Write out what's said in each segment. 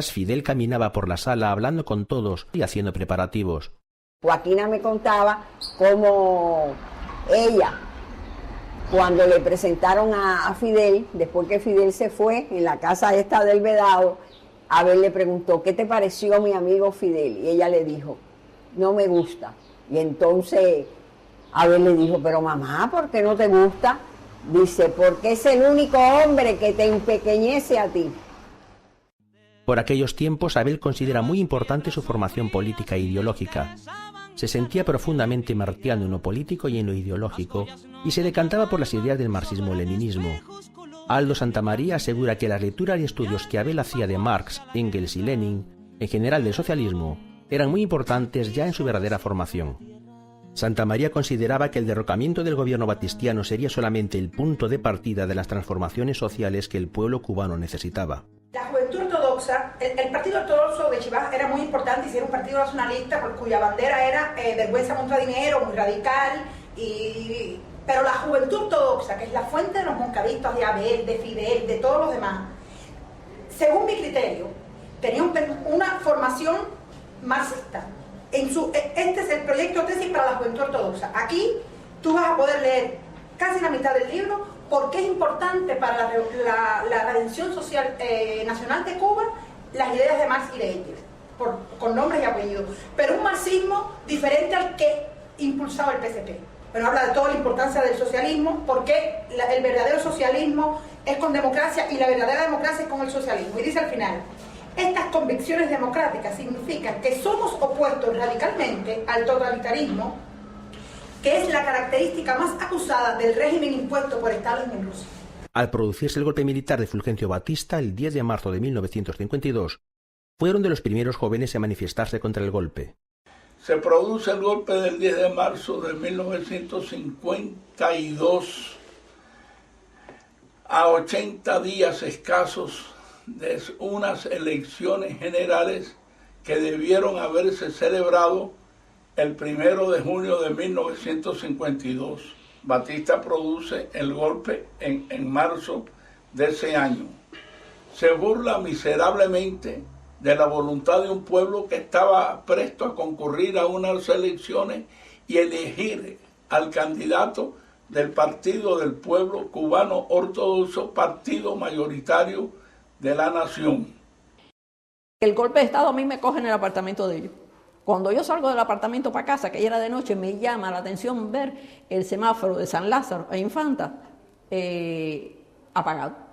Fidel caminaba por la sala hablando con todos y haciendo preparativos. Joaquina me contaba cómo ella, cuando le presentaron a Fidel, después que Fidel se fue, en la casa esta del Vedado, Abel le preguntó, ¿qué te pareció mi amigo Fidel? Y ella le dijo, no me gusta. Y entonces Abel le dijo, pero mamá, ¿por qué no te gusta? Dice, porque es el único hombre que te empequeñece a ti. Por aquellos tiempos, Abel considera muy importante su formación política e ideológica. Se sentía profundamente martiano en lo político y en lo ideológico, y se decantaba por las ideas del marxismo-leninismo. Aldo Santamaría asegura que las lecturas y estudios que Abel hacía de Marx, Engels y Lenin, en general del socialismo, eran muy importantes ya en su verdadera formación. Santamaría consideraba que el derrocamiento del gobierno batistiano sería solamente el punto de partida de las transformaciones sociales que el pueblo cubano necesitaba. La juventud ortodoxa, el partido ortodoxo de Chivas era muy importante y era un partido nacionalista cuya bandera era vergüenza contra dinero, muy radical, pero la juventud ortodoxa, que es la fuente de los moncavistas, de Abel, de Fidel, de todos los demás, según mi criterio, tenía una formación marxista. Este es el proyecto tesis para la juventud ortodoxa. Aquí tú vas a poder leer casi la mitad del libro porque es importante para la redención social nacional de Cuba las ideas de Marx y de Engels, con nombres y apellidos, pero un marxismo diferente al que impulsaba el PSP. Pero habla de toda la importancia del socialismo, porque el verdadero socialismo es con democracia y la verdadera democracia es con el socialismo. Y dice al final, estas convicciones democráticas significan que somos opuestos radicalmente al totalitarismo, que es la característica más acusada del régimen impuesto por Stalin en Rusia. Al producirse el golpe militar de Fulgencio Batista el 10 de marzo de 1952, fueron de los primeros jóvenes en manifestarse contra el golpe. Se produce el golpe del 10 de marzo de 1952, a 80 días escasos de unas elecciones generales que debieron haberse celebrado el 1 de junio de 1952. Batista produce el golpe en marzo de ese año. Se burla miserablemente de la voluntad de un pueblo que estaba presto a concurrir a unas elecciones y elegir al candidato del Partido del Pueblo Cubano Ortodoxo, partido mayoritario de la nación. El golpe de Estado a mí me coge en el apartamento de ellos. Cuando yo salgo del apartamento para casa, que ya era de noche, me llama la atención ver el semáforo de San Lázaro e Infanta apagado.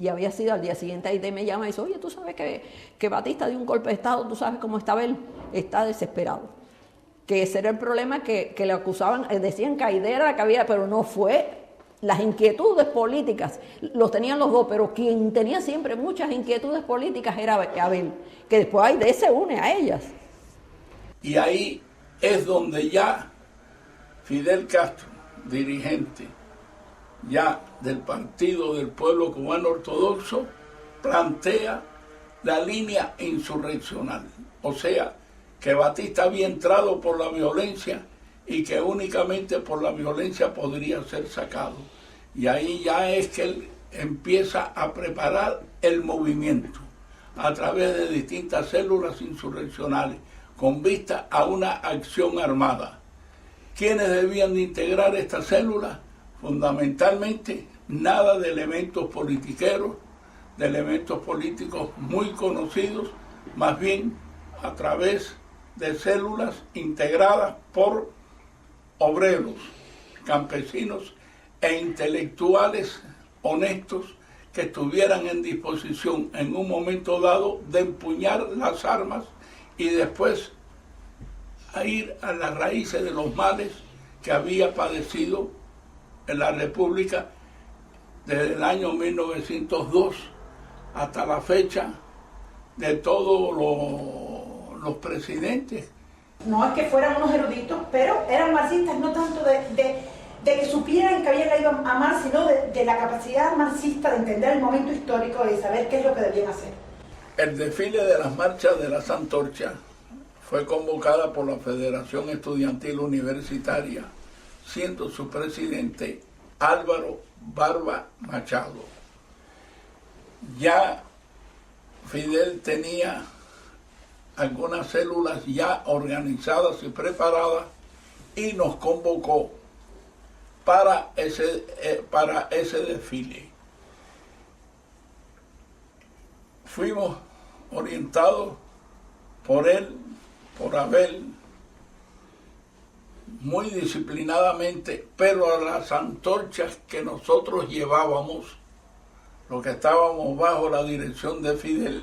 Y había sido al día siguiente, ahí me llama y dice, oye, tú sabes que Batista dio un golpe de Estado, tú sabes cómo estaba él, está desesperado. Que ese era el problema que le acusaban, decían que Aide era la que había, pero no fue. Las inquietudes políticas los tenían los dos, pero quien tenía siempre muchas inquietudes políticas era Abel, que después Aide se une a ellas. Y ahí es donde ya Fidel Castro, dirigente ya del Partido del Pueblo Cubano Ortodoxo, plantea la línea insurreccional. O sea, que Batista había entrado por la violencia y que únicamente por la violencia podría ser sacado. Y ahí ya es que él empieza a preparar el movimiento a través de distintas células insurreccionales con vista a una acción armada. ¿Quiénes debían de integrar estas células? Fundamentalmente, nada de elementos politiqueros, de elementos políticos muy conocidos, más bien a través de células integradas por obreros, campesinos e intelectuales honestos que estuvieran en disposición en un momento dado de empuñar las armas y después a ir a las raíces de los males que había padecido en la República desde el año 1902 hasta la fecha de todos los presidentes. No es que fueran unos eruditos, pero eran marxistas no tanto de que supieran que habían leído a Marx, sino de la capacidad marxista de entender el momento histórico y de saber qué es lo que debían hacer. El desfile de las marchas de las Antorchas fue convocada por la Federación Estudiantil Universitaria, siendo su presidente Álvaro Barba Machado. Ya Fidel tenía algunas células ya organizadas y preparadas y nos convocó para ese desfile. Fuimos orientados por él, por Abel, muy disciplinadamente, pero a las antorchas que nosotros llevábamos, los que estábamos bajo la dirección de Fidel,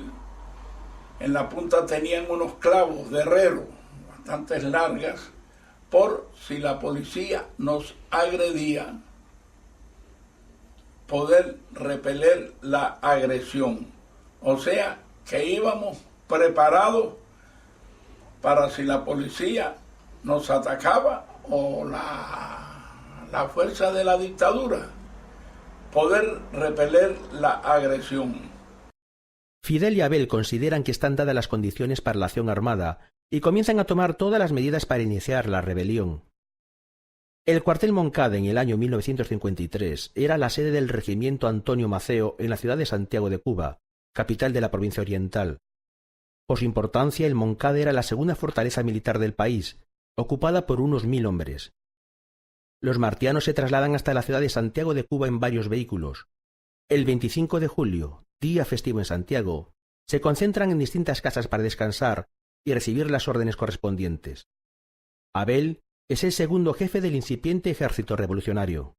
en la punta tenían unos clavos de herrero, bastante largas, por si la policía nos agredía, poder repeler la agresión. O sea, que íbamos preparados para si la policía nos atacaba o la fuerza de la dictadura, poder repeler la agresión. Fidel y Abel consideran que están dadas las condiciones para la acción armada y comienzan a tomar todas las medidas para iniciar la rebelión. El cuartel Moncada en el año 1953 era la sede del regimiento Antonio Maceo en la ciudad de Santiago de Cuba, capital de la provincia oriental. Por su importancia, el Moncada era la segunda fortaleza militar del país, ocupada por unos 1000 hombres. Los martianos se trasladan hasta la ciudad de Santiago de Cuba en varios vehículos. El 25 de julio, día festivo en Santiago, se concentran en distintas casas para descansar y recibir las órdenes correspondientes. Abel es el segundo jefe del incipiente ejército revolucionario.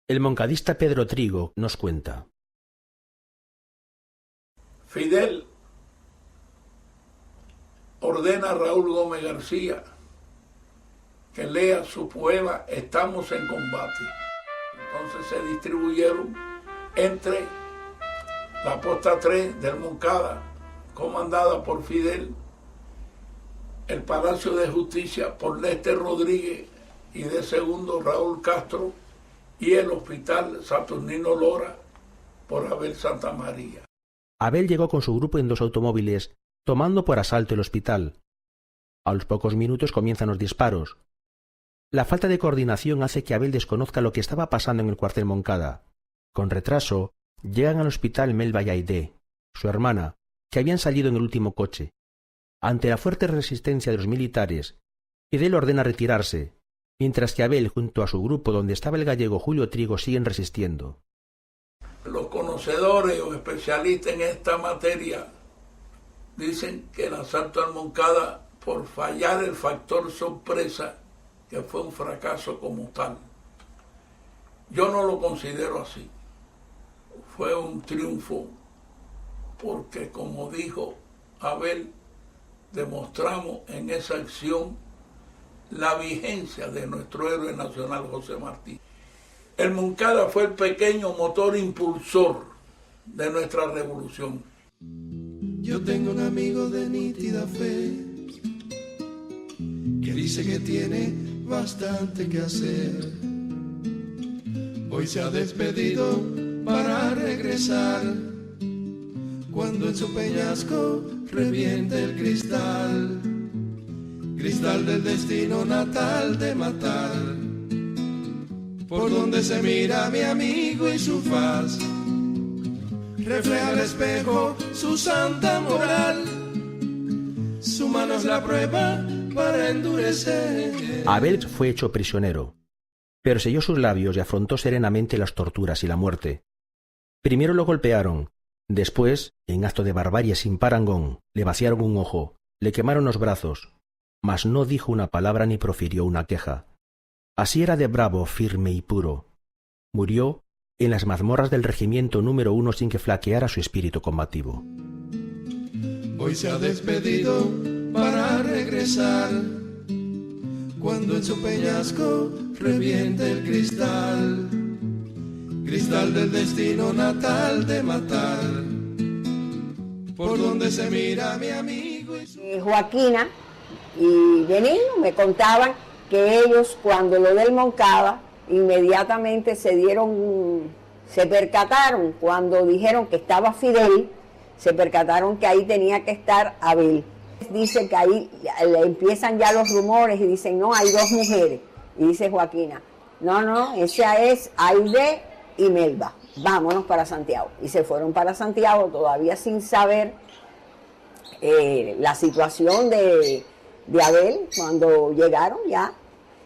El moncadista Pedro Trigo nos cuenta. Fidel ordena a Raúl Gómez García que lea su poema Estamos en combate. Entonces se distribuyeron entre la posta 3 del Moncada, comandada por Fidel, el Palacio de Justicia por Lester Rodríguez y de segundo Raúl Castro, y el Hospital Saturnino Lora por Abel Santamaría. Abel llegó con su grupo en 2 automóviles, tomando por asalto el hospital. A los pocos minutos comienzan los disparos. La falta de coordinación hace que Abel desconozca lo que estaba pasando en el cuartel Moncada. Con retraso, llegan al hospital Melba y Aidé, su hermana, que habían salido en el último coche. Ante la fuerte resistencia de los militares, Fidel ordena retirarse, mientras que Abel, junto a su grupo donde estaba el gallego Julio Trigo, siguen resistiendo. Los conocedores o especialistas en esta materia dicen que el asalto al Moncada, por fallar el factor sorpresa, que fue un fracaso como tal. Yo no lo considero así. Fue un triunfo porque, como dijo Abel, demostramos en esa acción la vigencia de nuestro héroe nacional José Martí. El Moncada fue el pequeño motor impulsor de nuestra revolución. Yo tengo un amigo de nítida fe que dice que tiene bastante que hacer. Hoy se ha despedido para regresar cuando en su peñasco reviente el cristal, cristal del destino natal de matar. Por donde se mira mi amigo y su faz, refleja al espejo su santa moral, su mano es la prueba para endurecer. Abel fue hecho prisionero, pero selló sus labios y afrontó serenamente las torturas y la muerte. Primero lo golpearon, después, en acto de barbarie sin parangón, le vaciaron un ojo, le quemaron los brazos, mas no dijo una palabra ni profirió una queja. Así era de bravo, firme y puro. Murió en las mazmorras del regimiento número 1 sin que flaqueara su espíritu combativo. Hoy se ha despedido para regresar cuando en su peñasco reviente el cristal, cristal del destino natal de matar. Por donde se mira mi amigo y su... Joaquina y Benigno me contaban que ellos, cuando lo del Moncada, inmediatamente se percataron, cuando dijeron que estaba Fidel, se percataron que ahí tenía que estar Abel. Dice que ahí empiezan ya los rumores y dicen, no, hay 2 mujeres. Y dice Joaquina, no, esa es Aide y Melba. vámonos para Santiago. Y se fueron para Santiago todavía sin saber la situación de Abel. Cuando llegaron ya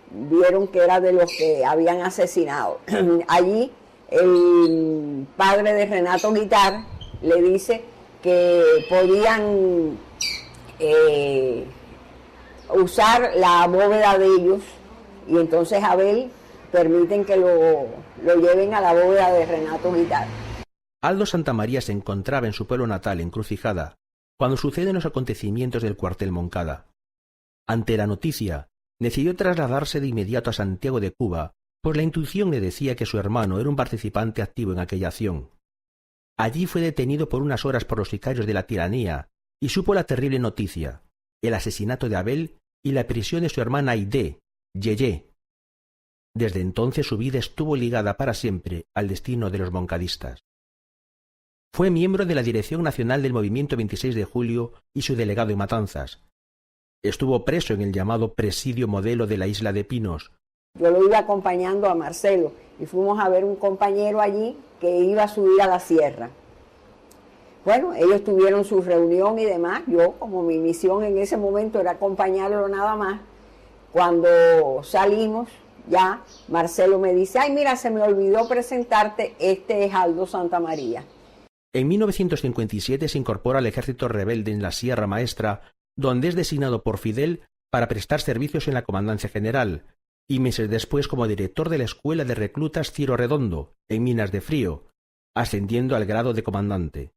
vieron que era de los que habían asesinado. Allí el padre de Renato Guitar le dice que podían usar la bóveda de ellos, y entonces Abel permiten que lo lleven a la bóveda de Renato Guitar. Aldo Santamaría se encontraba en su pueblo natal, Encrucijada, cuando suceden los acontecimientos del cuartel Moncada. Ante la noticia, decidió trasladarse de inmediato a Santiago de Cuba, pues la intuición le decía que su hermano era un participante activo en aquella acción. Allí fue detenido por unas horas por los sicarios de la tiranía y supo la terrible noticia: el asesinato de Abel y la prisión de su hermana Aide, Yeye. Desde entonces su vida estuvo ligada para siempre al destino de los moncadistas. Fue miembro de la Dirección Nacional del Movimiento 26 de Julio y su delegado en Matanzas. Estuvo preso en el llamado Presidio Modelo de la Isla de Pinos. Yo lo iba acompañando a Marcelo y fuimos a ver un compañero allí que iba a subir a la sierra. Bueno, ellos tuvieron su reunión y demás. Yo, como mi misión en ese momento era acompañarlo nada más, cuando salimos ya, Marcelo me dice: ay, mira, se me olvidó presentarte, este es Aldo Santamaría. En 1957 se incorpora al ejército rebelde en la Sierra Maestra, donde es designado por Fidel para prestar servicios en la Comandancia General, y meses después como director de la Escuela de Reclutas Ciro Redondo, en Minas de Frío, ascendiendo al grado de comandante.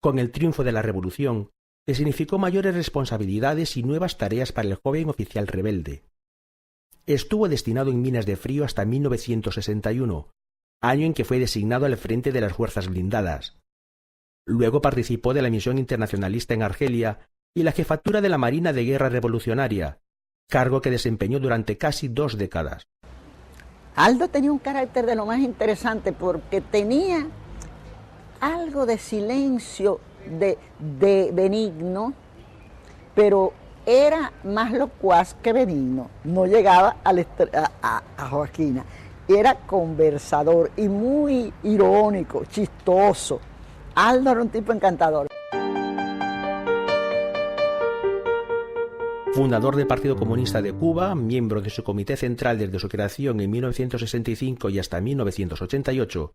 Con el triunfo de la Revolución, le significó mayores responsabilidades y nuevas tareas para el joven oficial rebelde. Estuvo destinado en Minas de Frío hasta 1961, año en que fue designado al frente de las fuerzas blindadas. Luego participó de la misión internacionalista en Argelia y la jefatura de la Marina de Guerra Revolucionaria, cargo que desempeñó durante casi 2 décadas. Aldo tenía un carácter de lo más interesante porque tenía algo de silencio, de benigno, pero era más locuaz que benigno. No llegaba a Joaquina. Era conversador y muy irónico, chistoso. Aldo era un tipo encantador. Fundador del Partido Comunista de Cuba, miembro de su comité central desde su creación en 1965 y hasta 1988,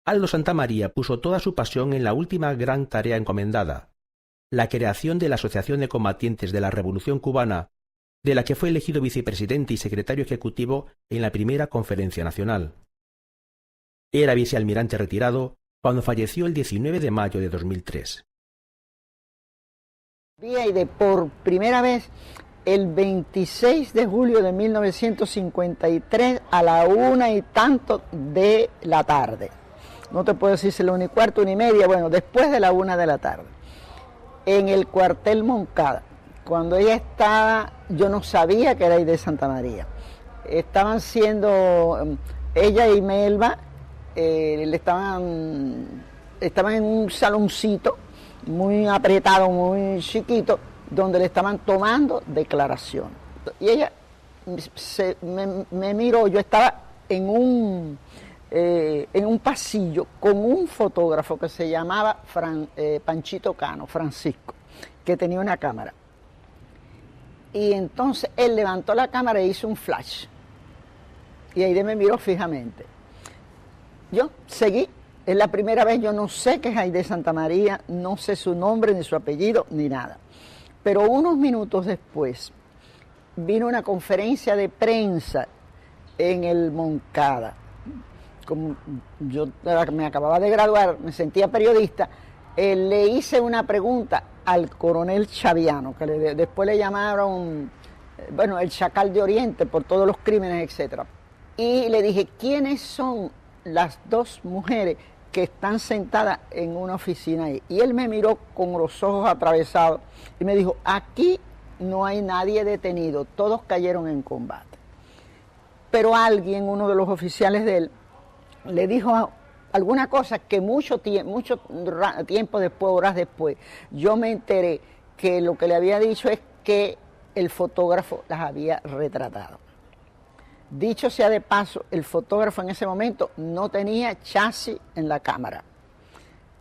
Aldo Santamaría puso toda su pasión en la última gran tarea encomendada, la creación de la Asociación de Combatientes de la Revolución Cubana, de la que fue elegido vicepresidente y secretario ejecutivo en la primera Conferencia Nacional. Era vicealmirante retirado cuando falleció el 19 de mayo de 2003. Y por primera vez, el 26 de julio de 1953 a la 1:00 y tanto de la tarde. No te puedo decir si la 1:15, 1:30, bueno, después de la 1 de la tarde. En el cuartel Moncada. Cuando ella estaba, yo no sabía que era Aide Santamaría. Estaban siendo, ella y Melba, estaban en un saloncito muy apretado, muy chiquito, donde le estaban tomando declaración. Y ella me miró, yo estaba en un pasillo con un fotógrafo que se llamaba Panchito Cano, Francisco, que tenía una cámara. Y entonces él levantó la cámara e hizo un flash. Y Aide me miró fijamente. Yo seguí. Es la primera vez, yo no sé qué es Aide Santamaría, no sé su nombre, ni su apellido, ni nada. Pero unos minutos después vino una conferencia de prensa en el Moncada. Como yo me acababa de graduar, me sentía periodista, le hice una pregunta al coronel Chaviano, que después le llamaron, bueno, el Chacal de Oriente por todos los crímenes, etc. Y le dije, ¿quiénes son las 2 mujeres que están sentadas en una oficina ahí? Y él me miró con los ojos atravesados y me dijo, aquí no hay nadie detenido, todos cayeron en combate. Pero alguien, uno de los oficiales de él, le dijo alguna cosa que mucho tiempo después, horas después, yo me enteré que lo que le había dicho es que el fotógrafo las había retratado. Dicho sea de paso, el fotógrafo en ese momento no tenía chasis en la cámara.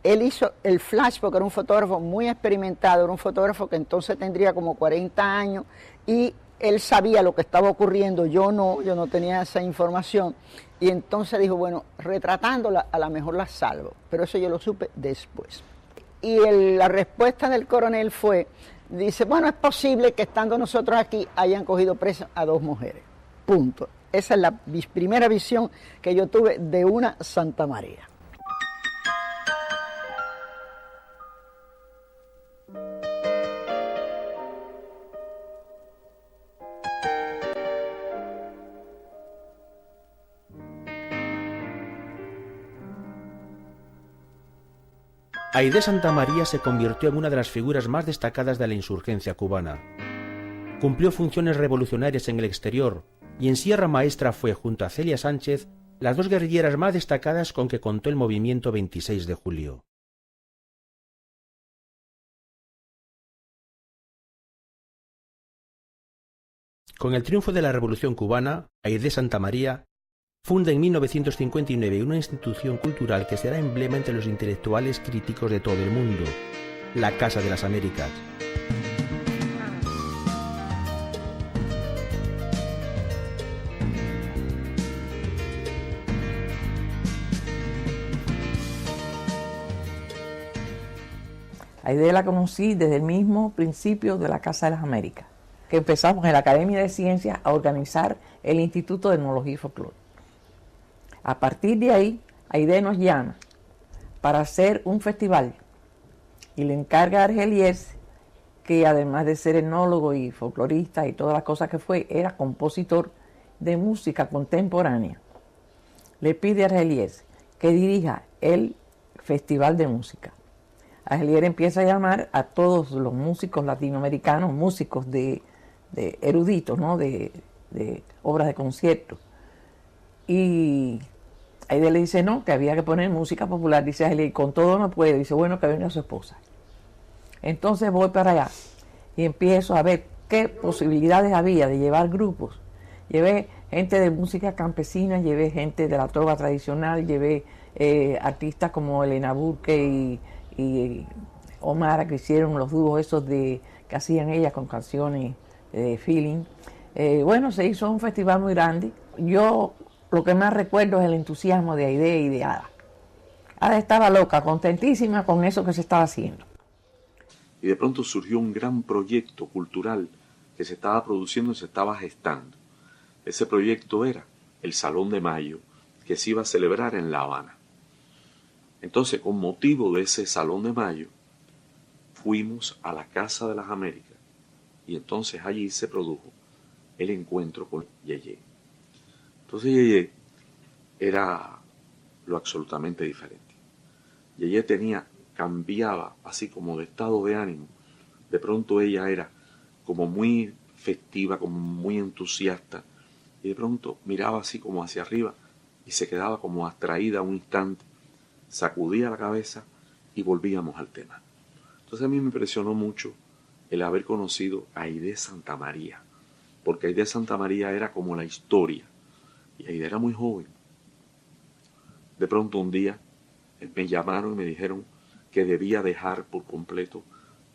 Él hizo el flash porque era un fotógrafo muy experimentado, era un fotógrafo que entonces tendría como 40 años y él sabía lo que estaba ocurriendo, yo no tenía esa información. Y entonces dijo, bueno, retratándola a lo mejor la salvo, pero eso yo lo supe después. Y la respuesta del coronel fue, dice, bueno, es posible que estando nosotros aquí hayan cogido presas a 2 mujeres, punto. Esa es la primera visión que yo tuve de una Santa María. Aide Santamaría se convirtió en una de las figuras más destacadas de la insurgencia cubana. Cumplió funciones revolucionarias en el exterior y en Sierra Maestra fue, junto a Celia Sánchez, las 2 guerrilleras más destacadas con que contó el movimiento 26 de julio. Con el triunfo de la Revolución cubana, Aide Santamaría funda en 1959 una institución cultural que será emblema entre los intelectuales críticos de todo el mundo, la Casa de las Américas. Aide la conocí desde el mismo principio de la Casa de las Américas, que empezamos en la Academia de Ciencias a organizar el Instituto de Etnología y Folclore. A partir de ahí, Aide nos llama para hacer un festival y le encarga a Argelies, que además de ser etnólogo y folclorista y todas las cosas que fue, era compositor de música contemporánea. Le pide a Argelies que dirija el festival de música. Argelies empieza a llamar a todos los músicos latinoamericanos, músicos de eruditos, ¿no? de obras de concierto. Y Aide le dice no, que había que poner música popular. Dice Argelies, con todo no puede. Dice, bueno, que venga su esposa. Entonces voy para allá y empiezo a ver qué posibilidades había de llevar grupos. Llevé gente de música campesina, llevé gente de la trova tradicional, llevé artistas como Elena Burke y Omar, que hicieron los dúos esos que hacían ellas con canciones de feeling. Bueno, se hizo un festival muy grande. Yo lo que más recuerdo es el entusiasmo de Aide y de Ada. Ada estaba loca, contentísima con eso que se estaba haciendo. Y de pronto surgió un gran proyecto cultural que se estaba produciendo y se estaba gestando. Ese proyecto era el Salón de Mayo, que se iba a celebrar en La Habana. Entonces, con motivo de ese Salón de Mayo, fuimos a la Casa de las Américas y entonces allí se produjo el encuentro con Yeye. Entonces Yeye era lo absolutamente diferente. Yeye cambiaba así como de estado de ánimo. De pronto ella era como muy festiva, como muy entusiasta, y de pronto miraba así como hacia arriba y se quedaba como abstraída un instante, sacudía la cabeza y volvíamos al tema. Entonces a mí me impresionó mucho el haber conocido a Aide Santamaría, porque Aide Santamaría era como la historia, y Aide era muy joven. De pronto un día me llamaron y me dijeron que debía dejar por completo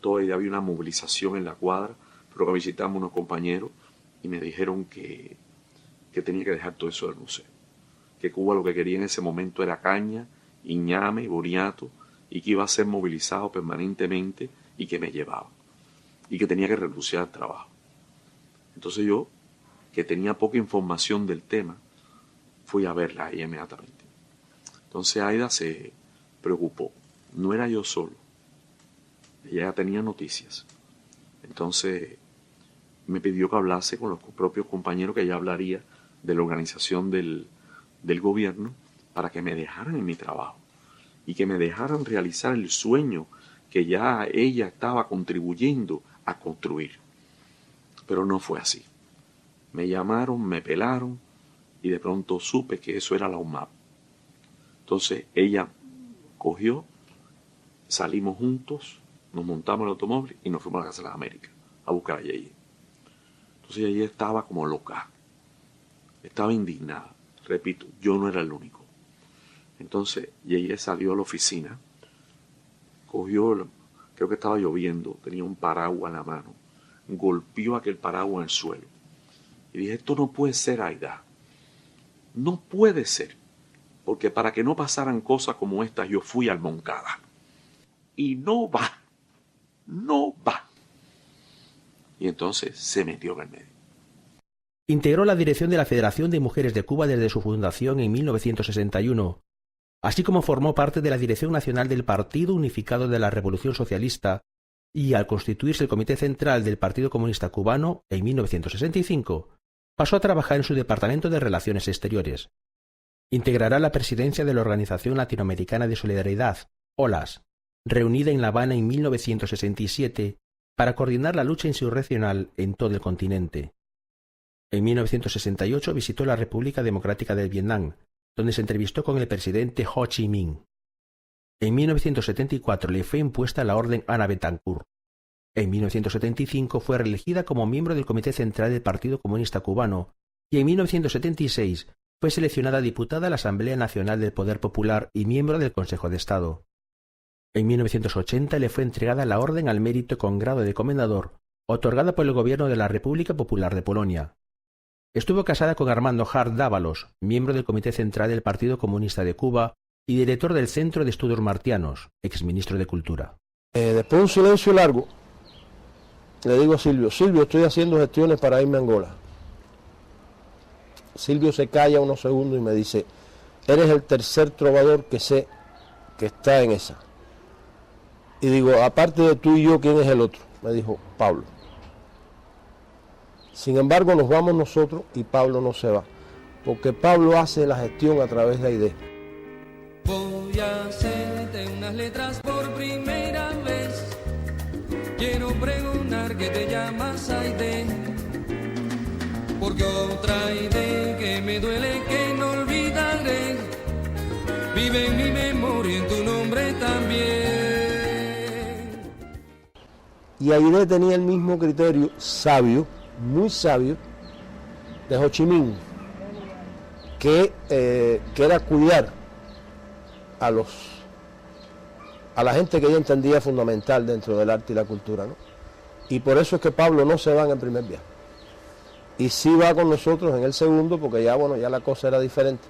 todo. Había una movilización en la cuadra, pero que visitamos unos compañeros y me dijeron que tenía que dejar todo eso del museo, que Cuba lo que quería en ese momento era caña, ñame y boniato, y que iba a ser movilizado permanentemente y que me llevaba, y que tenía que renunciar al trabajo. Entonces yo, que tenía poca información del tema, fui a verla ahí inmediatamente. Entonces Aida se preocupó. No era yo solo. Ella ya tenía noticias. Entonces me pidió que hablase con los propios compañeros, que ella hablaría de la organización del gobierno, para que me dejaran en mi trabajo y que me dejaran realizar el sueño que ya ella estaba contribuyendo a construir. Pero no fue así. Me llamaron, me pelaron y de pronto supe que eso era la UMAP. Entonces ella cogió, salimos juntos, nos montamos en el automóvil y nos fuimos a la Casa de las Américas a buscar a Yeye. Entonces Yeye estaba como loca. estaba indignada. Repito, yo no era el único. Entonces Yeye salió a la oficina, cogió, creo que estaba lloviendo, tenía un paraguas en la mano, golpeó aquel paraguas en el suelo. Y dije, esto no puede ser, Aida. No puede ser. Porque para que no pasaran cosas como estas, yo fui al Moncada. Y no va. No va. Y entonces se metió en el medio. Integró la dirección de la Federación de Mujeres de Cuba desde su fundación en 1961, así como formó parte de la Dirección Nacional del Partido Unificado de la Revolución Socialista y, al constituirse el Comité Central del Partido Comunista Cubano en 1965, pasó a trabajar en su Departamento de Relaciones Exteriores. Integrará la presidencia de la Organización Latinoamericana de Solidaridad, OLAS, reunida en La Habana en 1967 para coordinar la lucha insurreccional en todo el continente. En 1968 visitó la República Democrática del Vietnam, donde se entrevistó con el presidente Ho Chi Minh. En 1974 le fue impuesta la Orden Ana Betancourt. En 1975 fue reelegida como miembro del Comité Central del Partido Comunista Cubano y en 1976 fue seleccionada diputada a la Asamblea Nacional del Poder Popular y miembro del Consejo de Estado. En 1980 le fue entregada la Orden al Mérito con grado de comendador, otorgada por el Gobierno de la República Popular de Polonia. Estuvo casada con Armando Hart Dávalos, miembro del Comité Central del Partido Comunista de Cuba y director del Centro de Estudios Martianos, exministro de Cultura. Después de un silencio largo, le digo a Silvio, Silvio, estoy haciendo gestiones para irme a Angola. Silvio se calla unos segundos y me dice, eres el tercer trovador que sé que está en esa. Y digo, aparte de tú y yo, ¿quién es el otro? Me dijo, Pablo. Sin embargo, nos vamos nosotros y Pablo no se va, porque Pablo hace la gestión a través de AIDE. Voy a hacerte unas letras por primera vez. Quiero pregonar que te llamas AIDE, porque otra AIDE que me duele, que no olvidaré, vive en mi memoria, en tu nombre también. Y AIDE tenía el mismo criterio sabio, muy sabio, de Ho Chi Minh, que era cuidar a la gente que ella entendía fundamental dentro del arte y la cultura, ¿no? Y por eso es que Pablo no se va en el primer viaje. Y sí va con nosotros en el segundo, porque ya, bueno, ya la cosa era diferente.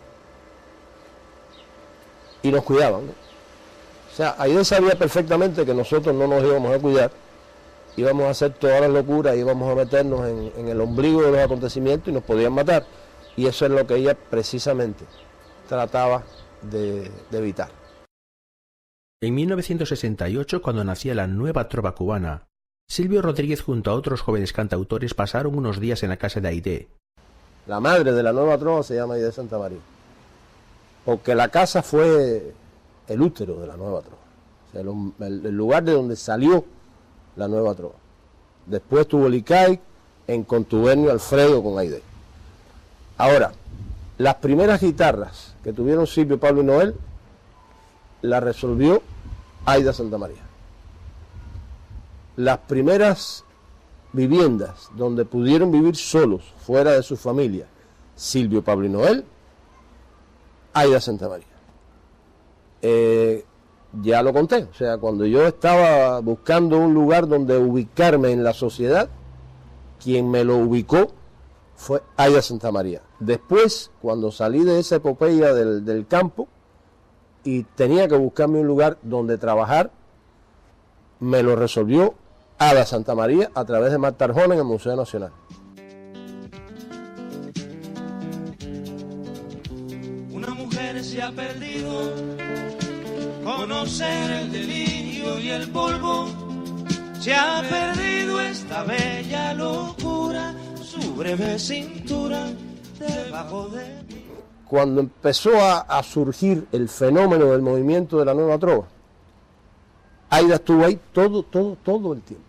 Y nos cuidaban, ¿no? O sea, AIDE sabía perfectamente que nosotros no nos íbamos a cuidar, íbamos a hacer todas las locuras, íbamos a meternos en el ombligo de los acontecimientos y nos podían matar. Y eso es lo que ella precisamente trataba de evitar. En 1968, cuando nacía la nueva trova cubana, Silvio Rodríguez junto a otros jóvenes cantautores pasaron unos días en la casa de AIDE. La madre de la nueva trova se llama AIDE Santa María, porque la casa fue el útero de la nueva trova, o sea, el lugar de donde salió la nueva trova. Después tuvo el ICAI en contubernio Alfredo con AIDE. Ahora, las primeras guitarras que tuvieron Silvio, Pablo y Noel las resolvió Aida Santa María. Las primeras viviendas donde pudieron vivir solos, fuera de su familia, Silvio, Pablo y Noel, Aida Santa María. Ya lo conté, o sea, cuando yo estaba buscando un lugar donde ubicarme en la sociedad, quien me lo ubicó fue Aida Santa María. Después, cuando salí de esa epopeya del campo y tenía que buscarme un lugar donde trabajar, me lo resolvió Ada Santa María a través de Marta Arjona en el Museo Nacional. Una mujer se ha perdido, conocer el delirio y el polvo, se ha perdido esta bella locura, su breve cintura debajo de mí. Cuando empezó a surgir el fenómeno del movimiento de la nueva trova, Aida estuvo ahí todo el tiempo.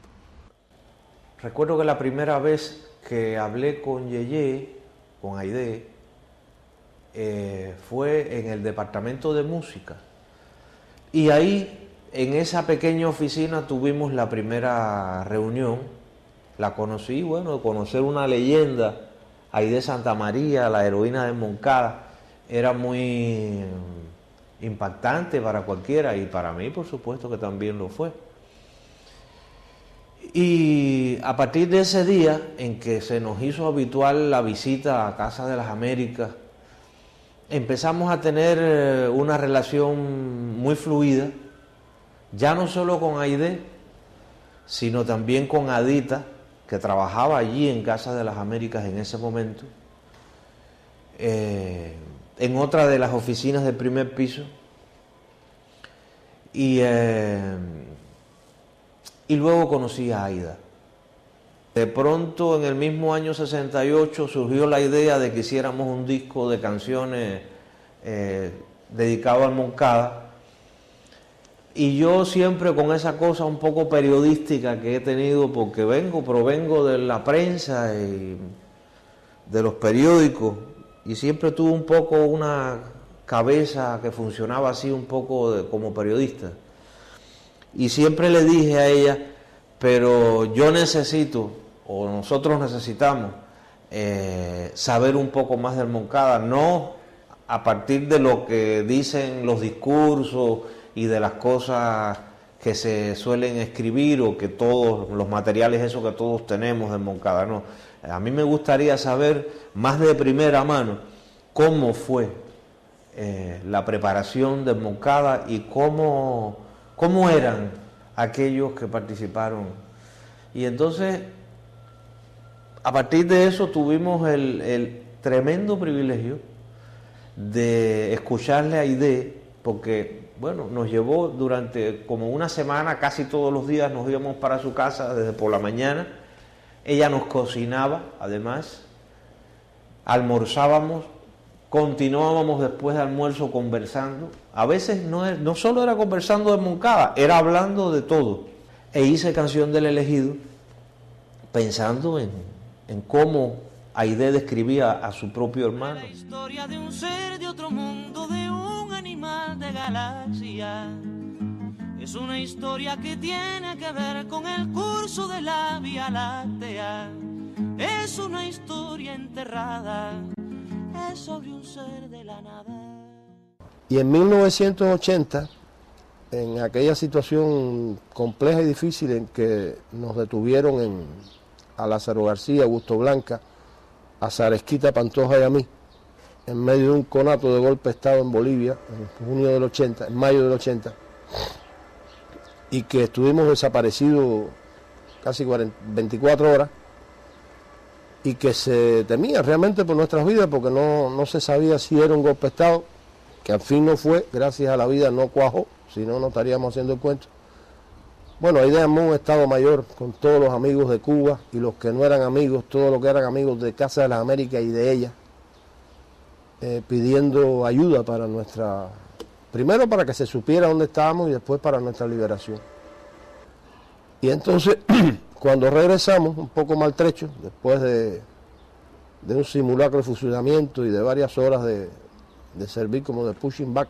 Recuerdo que la primera vez que hablé con Yeye, con AIDE, fue en el departamento de música. Y ahí, en esa pequeña oficina, tuvimos la primera reunión. La conocí, bueno, conocer una leyenda Aide Santamaría, la heroína de Moncada, era muy impactante para cualquiera y para mí, por supuesto, que también lo fue. Y a partir de ese día en que se nos hizo habitual la visita a Casa de las Américas, empezamos a tener una relación muy fluida, ya no solo con Aide, sino también con Adita, que trabajaba allí en Casa de las Américas en ese momento, en otra de las oficinas del primer piso, y luego conocí a Aida. De pronto, en el mismo año 68, surgió la idea de que hiciéramos un disco de canciones dedicado al Moncada, y yo siempre con esa cosa un poco periodística que he tenido, porque provengo de la prensa y de los periódicos, y siempre tuve un poco una cabeza que funcionaba así un poco como periodista. Y siempre le dije a ella, pero yo necesito, o nosotros necesitamos, saber un poco más del Moncada, no a partir de lo que dicen los discursos y de las cosas que se suelen escribir o que todos los materiales esos que todos tenemos del Moncada, no. A mí me gustaría saber más de primera mano cómo fue la preparación del Moncada y cómo eran aquellos que participaron. Y entonces, a partir de eso tuvimos el tremendo privilegio de escucharle a Aide, porque, bueno, nos llevó durante como una semana, casi todos los días nos íbamos para su casa desde por la mañana. Ella nos cocinaba, además, almorzábamos, continuábamos después de almuerzo conversando. A veces no solo era conversando de Moncada, era hablando de todo. E hice Canción del Elegido pensando en cómo Aide describía a su propio hermano. La historia de un ser de otro mundo, de un animal de galaxia. Es una historia que tiene que ver con el curso de la Vía Láctea. Es una historia enterrada, es sobre un ser de la nada. Y en 1980, en aquella situación compleja y difícil en que nos detuvieron a Lázaro García, Augusto Blanca, a Zaresquita Pantoja y a mí, en medio de un conato de golpe de Estado en Bolivia, en mayo del 80, y que estuvimos desaparecidos casi 24 horas, y que se temía realmente por nuestras vidas, porque no se sabía si era un golpe de Estado, que al fin no fue, gracias a la vida no cuajó, si no estaríamos haciendo el cuento. Bueno, ahí dejamos un Estado Mayor con todos los amigos de Cuba y los que no eran amigos, todos los que eran amigos de Casa de las Américas y de ella, pidiendo ayuda para primero para que se supiera dónde estábamos y después para nuestra liberación. Y entonces, cuando regresamos, un poco maltrechos, después de un simulacro de fusilamiento y de varias horas de servir como de pushing back,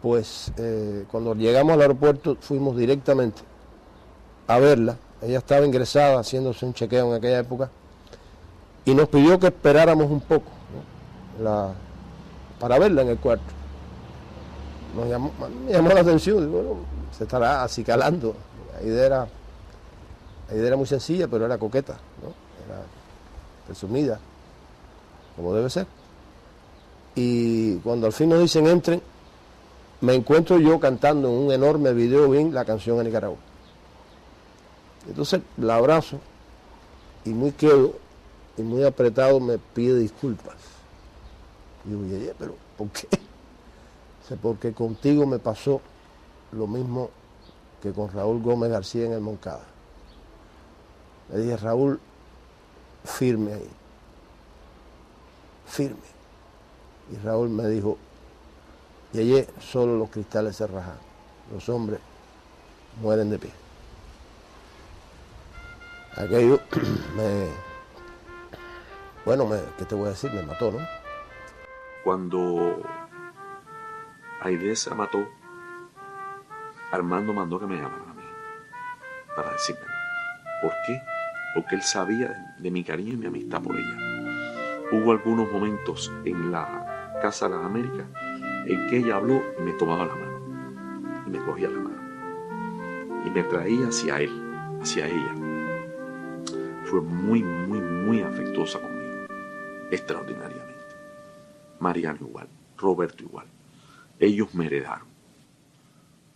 pues cuando llegamos al aeropuerto fuimos directamente a verla. Ella estaba ingresada haciéndose un chequeo en aquella época y nos pidió que esperáramos un poco, ¿no? Para verla en el cuarto. Me llamó la atención, digo, bueno, se estará acicalando. La idea era muy sencilla, pero era coqueta, ¿no? Era presumida, como debe ser. Y cuando al fin nos dicen entren, me encuentro yo cantando en un enorme video bien la canción de Nicaragua. Entonces la abrazo y muy quedo y muy apretado me pide disculpas. Y digo, oye, pero ¿por qué? Dice, porque contigo me pasó lo mismo que con Raúl Gómez García en el Moncada. Le dije, Raúl, firme ahí, firme. Y Raúl me dijo, Yeye, solo los cristales se rajan, los hombres mueren de pie. Aquello ¿qué te voy a decir? Me mató, ¿no? Cuando Aide se mató, Armando mandó que me llamaran a mí para decirme por qué porque él sabía de mi cariño y mi amistad por ella. Hubo algunos momentos en la Casa de las Américas en que ella habló y me tomaba la mano, y me cogía la mano, y me traía hacia él, hacia ella. Fue muy, muy, muy afectuosa conmigo, extraordinariamente. Mariano igual, Roberto igual. Ellos me heredaron.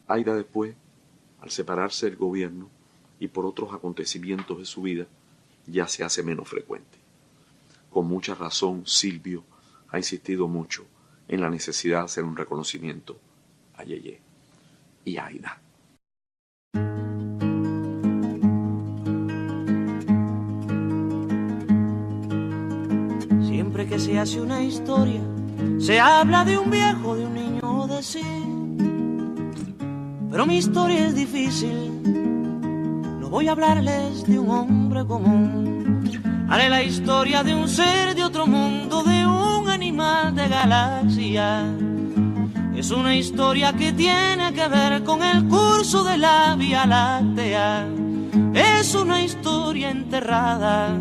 Aida después, al separarse del gobierno y por otros acontecimientos de su vida, ya se hace menos frecuente. Con mucha razón, Silvio ha insistido mucho en la necesidad de hacer un reconocimiento a Yeye y a Aida. Siempre que se hace una historia, se habla de un viejo, de un niño o de sí. Pero mi historia es difícil, no voy a hablarles de un hombre común. Haré la historia de un ser de otro mundo, de un animal de galaxia. Es una historia que tiene que ver con el curso de la Vía Láctea. Es una historia enterrada,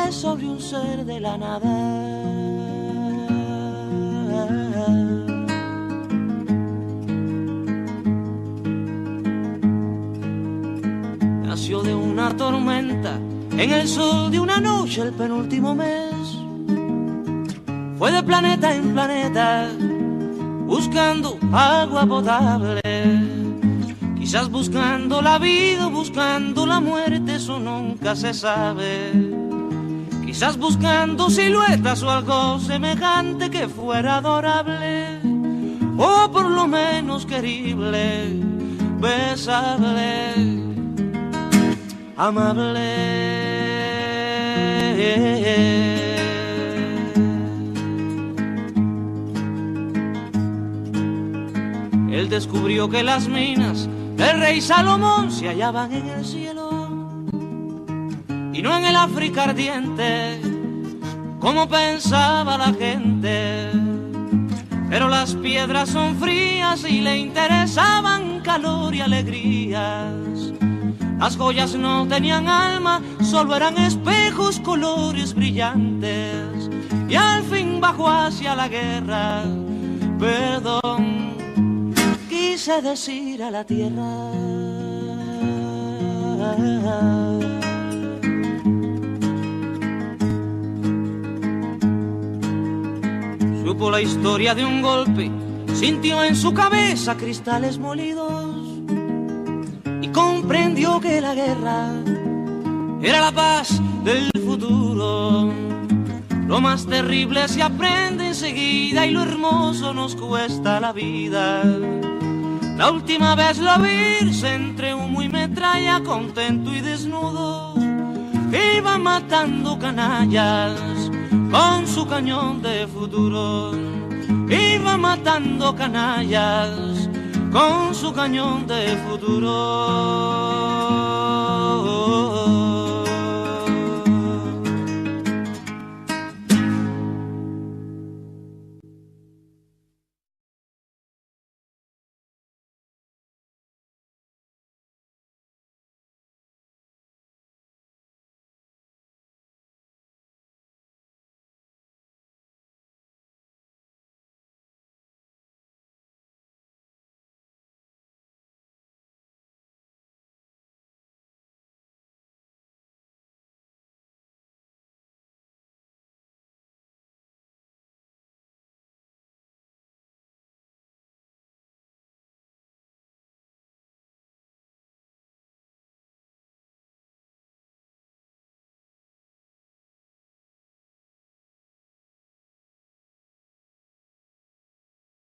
es sobre un ser de la nada. Nació de una tormenta, en el sol de una noche el penúltimo mes. Fue de planeta en planeta, buscando agua potable. Quizás buscando la vida, buscando la muerte, eso nunca se sabe. Quizás buscando siluetas o algo semejante que fuera adorable, o por lo menos querible, besable, amable. Él descubrió que las minas del rey Salomón se hallaban en el cielo y no en el África ardiente, como pensaba la gente. Pero las piedras son frías y le interesaban calor y alegrías. Las joyas no tenían alma, solo eran espejos, colores brillantes. Y al fin bajó hacia la guerra, perdón, quise decir a la tierra. Supo la historia de un golpe, sintió en su cabeza cristales molidos y comprendió que la guerra era la paz del futuro. Lo más terrible se aprende enseguida y lo hermoso nos cuesta la vida. La última vez lo vi irse entre humo y metralla, contento y desnudo. Iba matando canallas con su cañón de futuro. Iba matando canallas con su cañón de futuro.